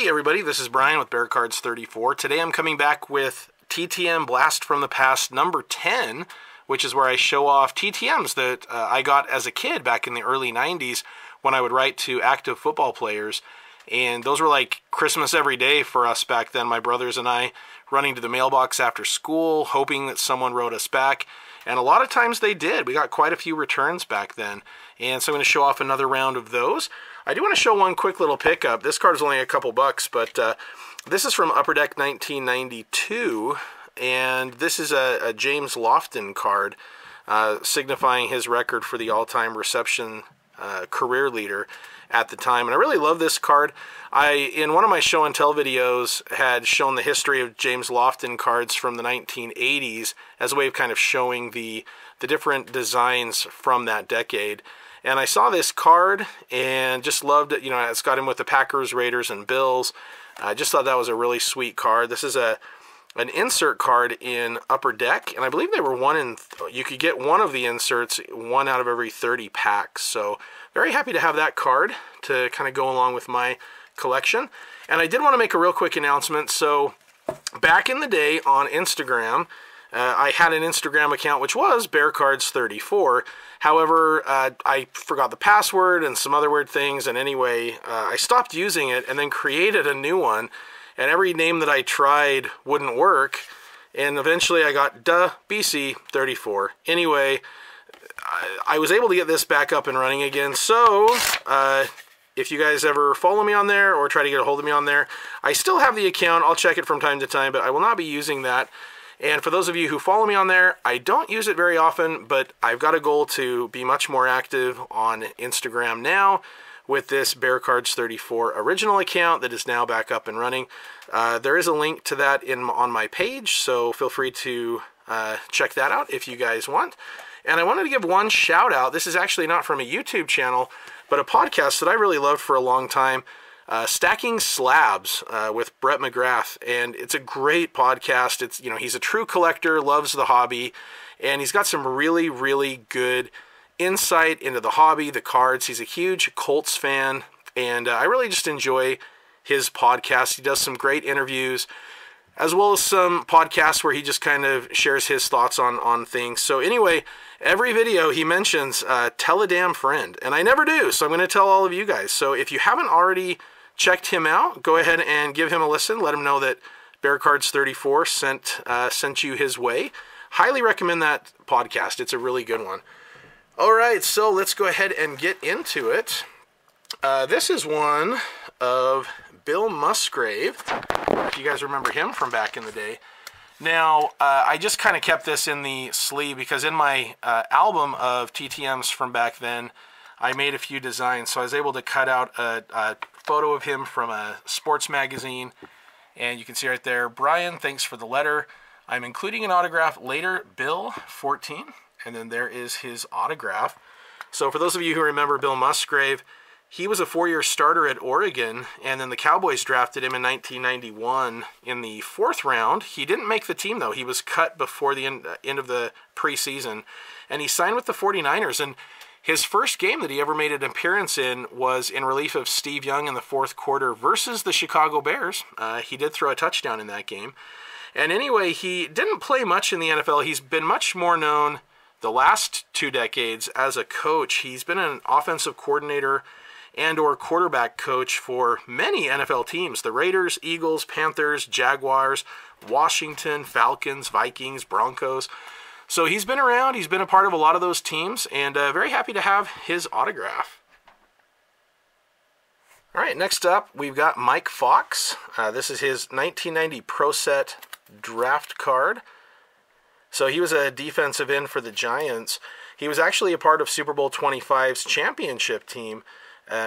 Hey everybody, this is Brian with Bear Cards 34. Today I'm coming back with TTM Blast from the Past number 10, which is where I show off TTMs that I got as a kid back in the early 90s when I would write to active football players. And those were like Christmas every day for us back then, my brothers and I, running to the mailbox after school, hoping that someone wrote us back. And a lot of times they did. We got quite a few returns back then. And so I'm going to show off another round of those. I do want to show one quick little pickup. This card is only a couple bucks, but this is from Upper Deck 1992. And this is a James Lofton card, signifying his record for the all-time reception career leader at the time. And I really love this card. In one of my show and tell videos, had shown the history of James Lofton cards from the 1980s as a way of kind of showing the different designs from that decade. And I saw this card and just loved it. You know, it's got him with the Packers, Raiders, and Bills. I just thought that was a really sweet card. This is an insert card in Upper Deck, and I believe they were you could get one of the inserts, one out of every 30 packs. So very happy to have that card to kind of go along with my collection. And I did want to make a real quick announcement. So back in the day on Instagram, I had an Instagram account which was Bear Cards 34. However, I forgot the password and some other weird things, and anyway, I stopped using it and then created a new one, and every name that I tried wouldn't work, and eventually I got BC34. Anyway, I was able to get this back up and running again, so if you guys ever follow me on there or try to get a hold of me on there, I still have the account. I'll check it from time to time, but I will not be using that. And for those of you who follow me on there, I don't use it very often, but I've got a goal to be much more active on Instagram now with this Bear Cards 34 original account that is now back up and running. There is a link to that on my page, so feel free to check that out if you guys want. And I wanted to give one shout out. This is actually not from a YouTube channel, but a podcast that I really loved for a long time. Stacking Slabs with Brett McGrath, and it's a great podcast. It's, you know, he's a true collector, loves the hobby, and he's got some really, really good insight into the hobby, the cards. He's a huge Colts fan, and I really just enjoy his podcast. He does some great interviews, as well as some podcasts where he just kind of shares his thoughts on things. So anyway, every video he mentions, tell a damn friend, and I never do, so I'm going to tell all of you guys. So if you haven't already checked him out, go ahead and give him a listen. Let him know that Bear Cards 34 sent you his way. Highly recommend that podcast. It's a really good one. All right, so let's go ahead and get into it. This is one of Bill Musgrave, if you guys remember him from back in the day. Now, I just kind of kept this in the sleeve because in my album of TTMs from back then, I made a few designs, so I was able to cut out a photo of him from a sports magazine, and you can see right there, Brian, thanks for the letter. I'm including an autograph later, Bill, 14, and then there is his autograph. So for those of you who remember Bill Musgrave, he was a 4-year starter at Oregon, and then the Cowboys drafted him in 1991 in the 4th round. He didn't make the team, though. He was cut before the end of the preseason, and he signed with the 49ers, and his first game that he ever made an appearance in was in relief of Steve Young in the 4th quarter versus the Chicago Bears. He did throw a touchdown in that game. And anyway, he didn't play much in the NFL. He's been much more known the last 2 decades as a coach. He's been an offensive coordinator and or quarterback coach for many NFL teams. The Raiders, Eagles, Panthers, Jaguars, Washington, Falcons, Vikings, Broncos. So he's been around, he's been a part of a lot of those teams, and very happy to have his autograph. All right, next up, we've got Mike Fox. This is his 1990 Pro Set draft card. So he was a defensive end for the Giants. He was actually a part of Super Bowl 25's championship team.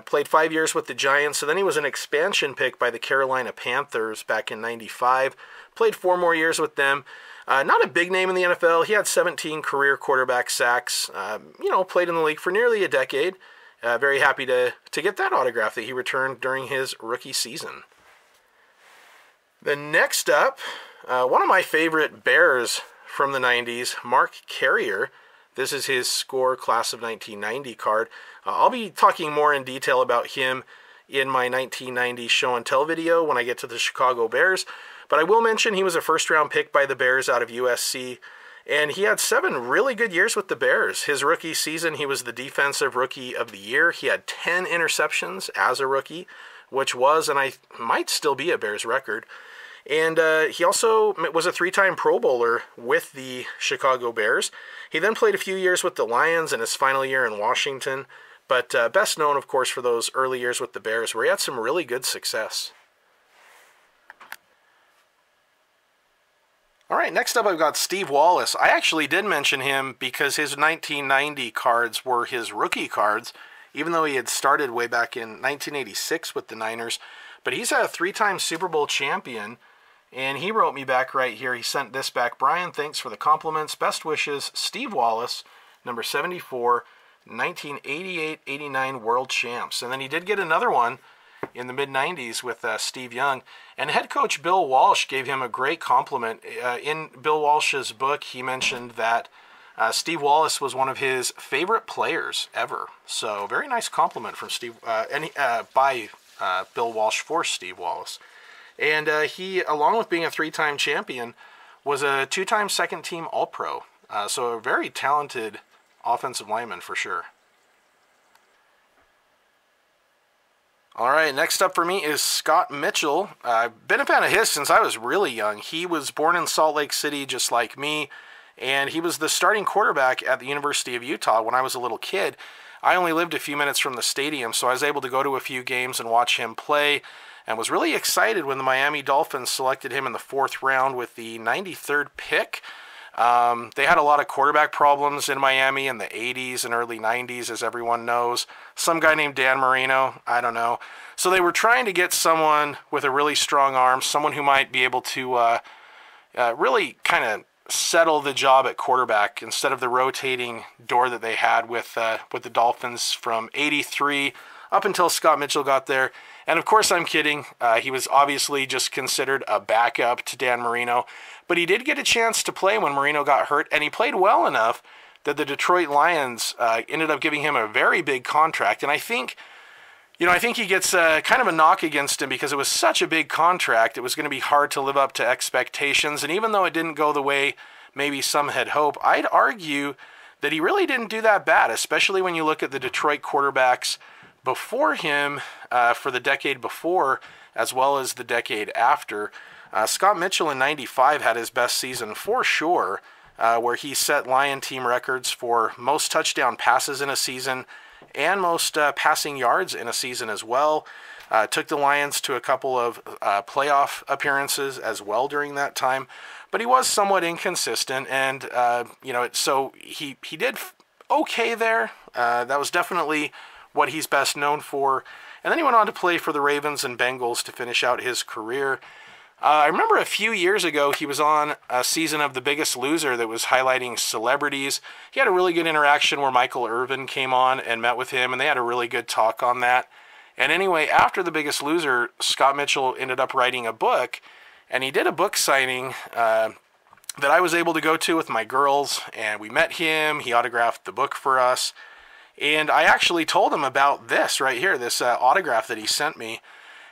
Played 5 years with the Giants, so then he was an expansion pick by the Carolina Panthers back in '95. Played 4 more years with them. Not a big name in the NFL. He had 17 career quarterback sacks. You know, played in the league for nearly a decade. Very happy to get that autograph that he returned during his rookie season. Then next up, one of my favorite Bears from the 90s, Mark Carrier. This is his Score Class of 1990 card. I'll be talking more in detail about him in my 1990 show and tell video when I get to the Chicago Bears. But I will mention he was a first-round pick by the Bears out of USC, and he had 7 really good years with the Bears. His rookie season, he was the Defensive Rookie of the Year. He had 10 interceptions as a rookie, which was, and I might still be, a Bears record. And he also was a 3-time Pro Bowler with the Chicago Bears. He then played a few years with the Lions in his final year in Washington, but best known, of course, for those early years with the Bears, where he had some really good success. All right, next up I've got Steve Wallace. I actually did mention him because his 1990 cards were his rookie cards, even though he had started way back in 1986 with the Niners. But he's a 3-time Super Bowl champion, and he wrote me back right here. He sent this back. Brian, thanks for the compliments. Best wishes, Steve Wallace, number 74, 1988-89 World Champs. And then he did get another one in the mid-90s with Steve Young. And head coach Bill Walsh gave him a great compliment. In Bill Walsh's book, he mentioned that Steve Wallace was one of his favorite players ever. So very nice compliment from Steve, by Bill Walsh for Steve Wallace. And he, along with being a 3-time champion, was a 2-time second-team All-Pro. So a very talented offensive lineman for sure. All right, next up for me is Scott Mitchell. I've been a fan of his since I was really young. He was born in Salt Lake City just like me, and he was the starting quarterback at the University of Utah when I was a little kid. I only lived a few minutes from the stadium, so I was able to go to a few games and watch him play, and was really excited when the Miami Dolphins selected him in the 4th round with the 93rd pick. They had a lot of quarterback problems in Miami in the 80s and early 90s, as everyone knows. Some guy named Dan Marino, I don't know. So they were trying to get someone with a really strong arm, someone who might be able to really kind of settle the job at quarterback instead of the rotating door that they had with the Dolphins from 83 up until Scott Mitchell got there. And of course, I'm kidding. He was obviously just considered a backup to Dan Marino. But he did get a chance to play when Marino got hurt, and he played well enough that the Detroit Lions ended up giving him a very big contract. And I think he gets kind of a knock against him because it was such a big contract. It was going to be hard to live up to expectations. And even though it didn't go the way maybe some had hoped, I'd argue that he really didn't do that bad, especially when you look at the Detroit quarterbacks before him for the decade before as well as the decade after. Scott Mitchell in 95 had his best season for sure, where he set Lion team records for most touchdown passes in a season and most passing yards in a season as well. Took the Lions to a couple of playoff appearances as well during that time, but he was somewhat inconsistent, and so he did okay there. That was definitely what he's best known for. And then he went on to play for the Ravens and Bengals to finish out his career. I remember a few years ago he was on a season of The Biggest Loser that was highlighting celebrities. He had a really good interaction where Michael Irvin came on and met with him, and they had a really good talk on that. And anyway, after The Biggest Loser, Scott Mitchell ended up writing a book, and he did a book signing that I was able to go to with my girls, and we met him. He autographed the book for us, and I actually told him about this right here, this autograph that he sent me.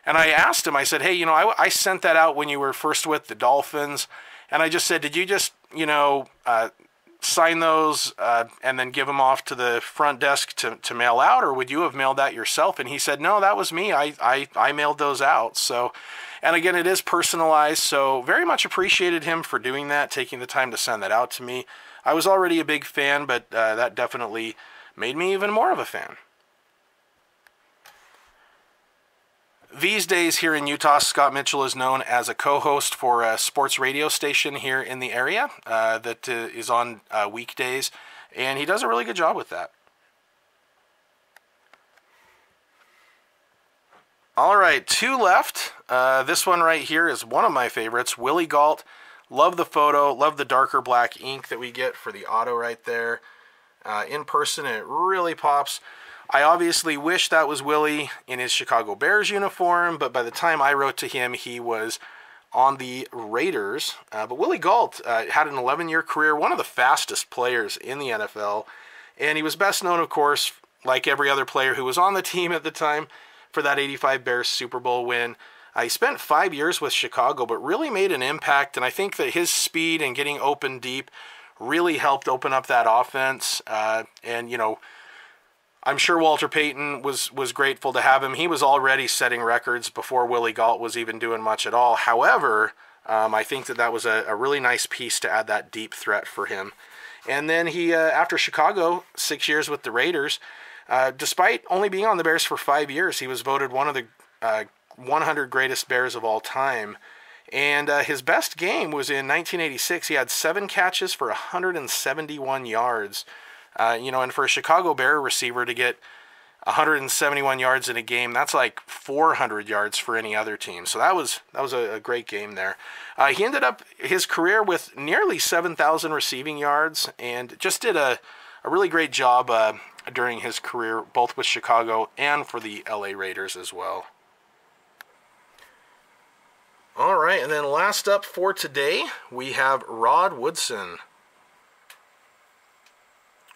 And I asked him, I said, hey, I sent that out when you were first with the Dolphins. And I just said, did you just, sign those and then give them off to the front desk to mail out? Or would you have mailed that yourself? And he said, no, that was me. I mailed those out. So, and again, it is personalized. So very much appreciated him for doing that, taking the time to send that out to me. I was already a big fan, but that definitely made me even more of a fan. These days here in Utah, Scott Mitchell is known as a co-host for a sports radio station here in the area that is on weekdays, and he does a really good job with that. All right, 2 left. This one right here is one of my favorites, Willie Galt. Love the photo, love the darker black ink that we get for the auto right there. In person, it really pops. I obviously wish that was Willie in his Chicago Bears uniform, but by the time I wrote to him, he was on the Raiders. But Willie Galt had an 11-year career, one of the fastest players in the NFL, and he was best known, of course, like every other player who was on the team at the time, for that 85 Bears Super Bowl win. He spent 5 years with Chicago, but really made an impact, and I think that his speed and getting open deep really helped open up that offense. And, you know, I'm sure Walter Payton was grateful to have him. He was already setting records before Willie Galt was even doing much at all. However, I think that was a really nice piece to add that deep threat for him. And then he, after Chicago, 6 years with the Raiders, despite only being on the Bears for 5 years, he was voted one of the 100 greatest Bears of all time. And his best game was in 1986. He had 7 catches for 171 yards. You know, and for a Chicago Bear receiver to get 171 yards in a game, that's like 400 yards for any other team. So that was a great game there. He ended up his career with nearly 7,000 receiving yards and just did a really great job during his career, both with Chicago and for the LA Raiders as well. All right, and then last up for today, we have Rod Woodson.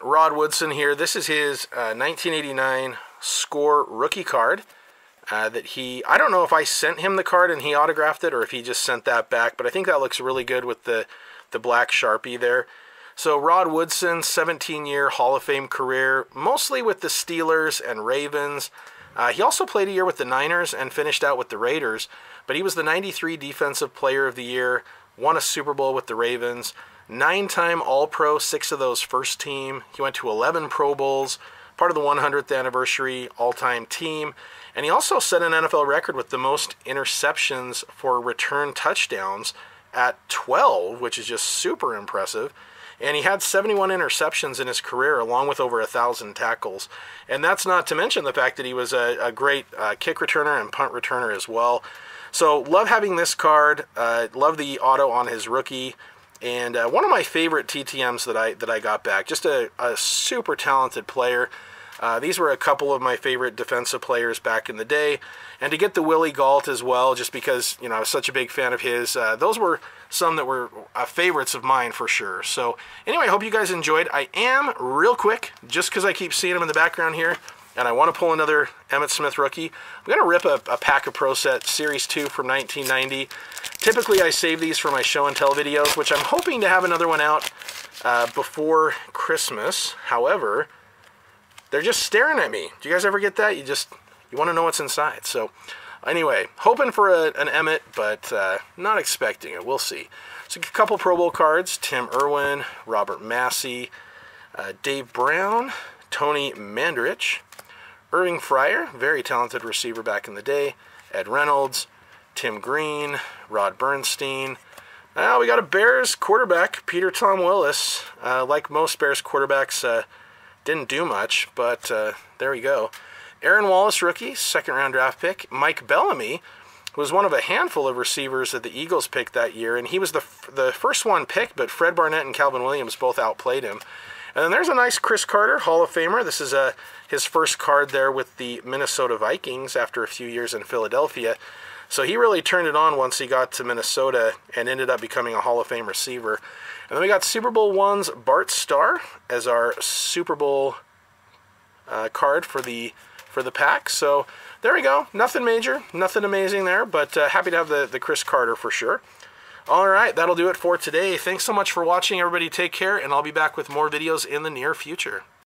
Rod Woodson here. This is his 1989 Score rookie card that I don't know if I sent him the card and he autographed it or if he just sent that back, but I think that looks really good with the black Sharpie there. So Rod Woodson, 17-year Hall of Fame career, mostly with the Steelers and Ravens. He also played a year with the Niners and finished out with the Raiders, but he was the 93 Defensive Player of the Year, won a Super Bowl with the Ravens, 9-time All-Pro, 6 of those first team. He went to 11 Pro Bowls, part of the 100th anniversary all-time team, and he also set an NFL record with the most interceptions for return touchdowns at 12, which is just super impressive. And he had 71 interceptions in his career, along with over 1,000 tackles. And that's not to mention the fact that he was a great kick returner and punt returner as well. So love having this card. Love the auto on his rookie. And one of my favorite TTMs that I got back. Just a super talented player. These were a couple of my favorite defensive players back in the day. And to get the Willie Galt as well, just because, you know, I was such a big fan of his, those were some that were favorites of mine for sure. So anyway, I hope you guys enjoyed. I am, real quick, just because I keep seeing him in the background here, and I want to pull another Emmitt Smith rookie, I'm going to rip a pack of Pro Set Series 2 from 1990. Typically, I save these for my show and tell videos, which I'm hoping to have another one out before Christmas. However, they're just staring at me. Do you guys ever get that? You want to know what's inside. So anyway, hoping for an Emmitt, but not expecting it. We'll see. So a couple Pro Bowl cards. Tim Irwin, Robert Massey, Dave Brown, Tony Mandarich, Irving Fryer, very talented receiver back in the day, Ed Reynolds, Tim Green, Rod Bernstein. Now we got a Bears quarterback, Peter Tom Willis. Like most Bears quarterbacks, didn't do much, but there we go. Aaron Wallace, rookie, second-round draft pick. Mike Bellamy was one of a handful of receivers that the Eagles picked that year, and he was the first one picked, but Fred Barnett and Calvin Williams both outplayed him. And then there's a nice Chris Carter, Hall of Famer. This is his first card there with the Minnesota Vikings after a few years in Philadelphia. So he really turned it on once he got to Minnesota and ended up becoming a Hall of Fame receiver. And then we got Super Bowl I's Bart Starr as our Super Bowl card for the pack. So there we go. Nothing major, nothing amazing there, but happy to have the Chris Carter for sure. All right, that'll do it for today. Thanks so much for watching, everybody. Take care, and I'll be back with more videos in the near future.